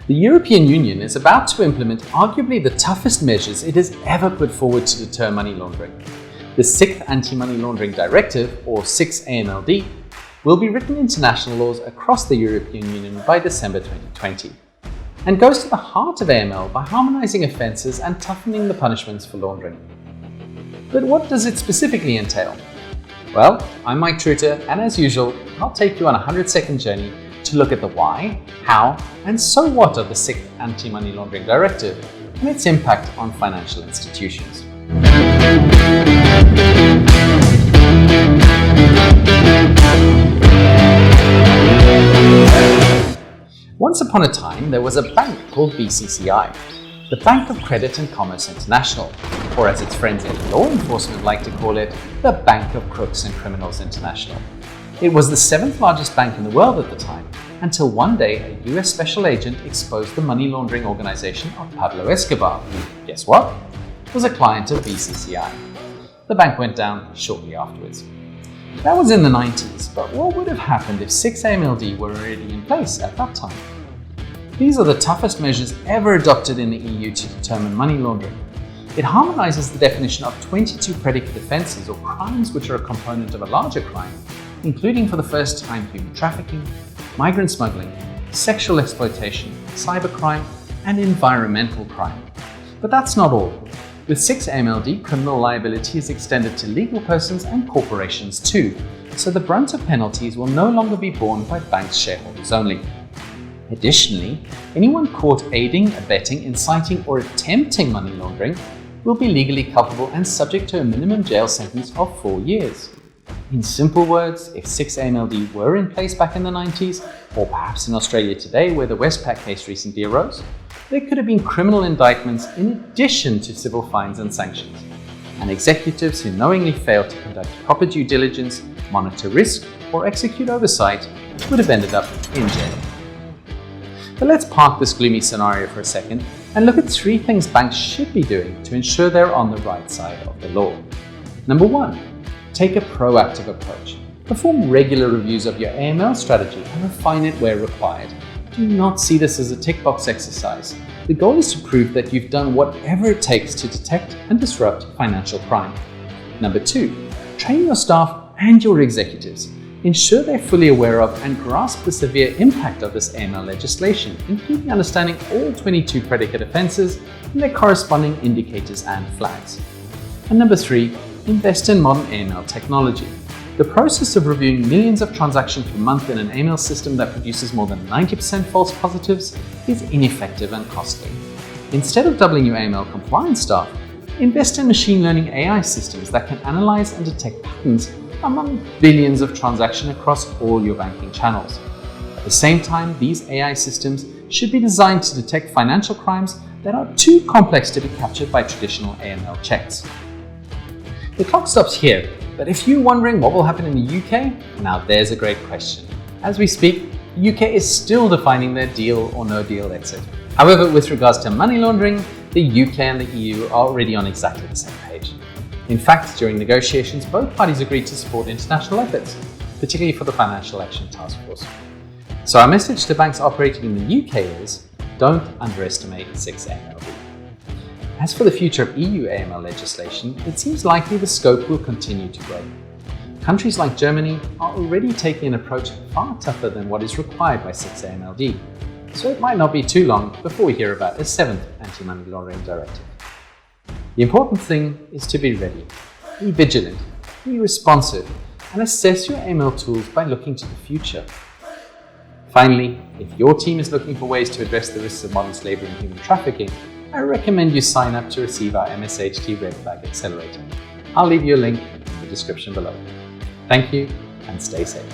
The European Union is about to implement arguably the toughest measures it has ever put forward to deter money laundering. The 6th Anti-Money Laundering Directive, or 6 AMLD, will be written into national laws across the European Union by December 2020, and goes to the heart of AML by harmonising offences and toughening the punishments for laundering. But what does it specifically entail? Well, I'm Mike Truter, and as usual, I'll take you on a 100-second journey to look at the why, how, and so what of the 6th Anti-Money Laundering Directive and its impact on financial institutions. Once upon a time, there was a bank called BCCI, the Bank of Credit and Commerce International, or as its friends in law enforcement like to call it, the Bank of Crooks and Criminals International. It was the 7th largest bank in the world at the time, until one day a US special agent exposed the money laundering organization of Pablo Escobar, who, guess what, was a client of BCCI. The bank went down shortly afterwards. That was in the 90s, but what would have happened if 6 AMLD were already in place at that time? These are the toughest measures ever adopted in the EU to determine money laundering. It harmonizes the definition of 22 predicate offences or crimes which are a component of a larger crime, including for the first time human trafficking, migrant smuggling, sexual exploitation, cybercrime, and environmental crime. But that's not all. With 6 AMLD, criminal liability is extended to legal persons and corporations too, so the brunt of penalties will no longer be borne by banks' shareholders only. Additionally, anyone caught aiding, abetting, inciting, or attempting money laundering will be legally culpable and subject to a minimum jail sentence of 4 years. In simple words, if 6 AMLD were in place back in the 90s, or perhaps in Australia today where the Westpac case recently arose, there could have been criminal indictments in addition to civil fines and sanctions, and executives who knowingly failed to conduct proper due diligence, monitor risk, or execute oversight would have ended up in jail. But let's park this gloomy scenario for a second and look at 3 things banks should be doing to ensure they're on the right side of the law. Number 1, take a proactive approach. Perform regular reviews of your AML strategy and refine it where required. Do not see this as a tick box exercise. The goal is to prove that you've done whatever it takes to detect and disrupt financial crime. Number 2, train your staff and your executives. Ensure they're fully aware of and grasp the severe impact of this AML legislation, including understanding all 22 predicate offences and their corresponding indicators and flags. And number 3, invest in modern AML technology. The process of reviewing millions of transactions per month in an AML system that produces more than 90% false positives is ineffective and costly. Instead of doubling your AML compliance staff, invest in machine learning AI systems that can analyze and detect patterns among billions of transactions across all your banking channels. At the same time, these AI systems should be designed to detect financial crimes that are too complex to be captured by traditional AML checks. The clock stops here, but if you're wondering what will happen in the UK, now there's a great question. As we speak, the UK is still defining their deal or no deal exit. However, with regards to money laundering, the UK and the EU are already on exactly the same page. In fact, during negotiations, both parties agreed to support international efforts, particularly for the Financial Action Task Force. So our message to banks operating in the UK is, don't underestimate 6 AMLD. As for the future of EU AML legislation, it seems likely the scope will continue to grow. Countries like Germany are already taking an approach far tougher than what is required by 6 AMLD, so it might not be too long before we hear about a 7th Anti-Money Laundering Directive. The important thing is to be ready, be vigilant, be responsive, and assess your AML tools by looking to the future. Finally, if your team is looking for ways to address the risks of modern slavery and human trafficking, I recommend you sign up to receive our MSHT Red Flag Accelerator. I'll leave you a link in the description below. Thank you and stay safe.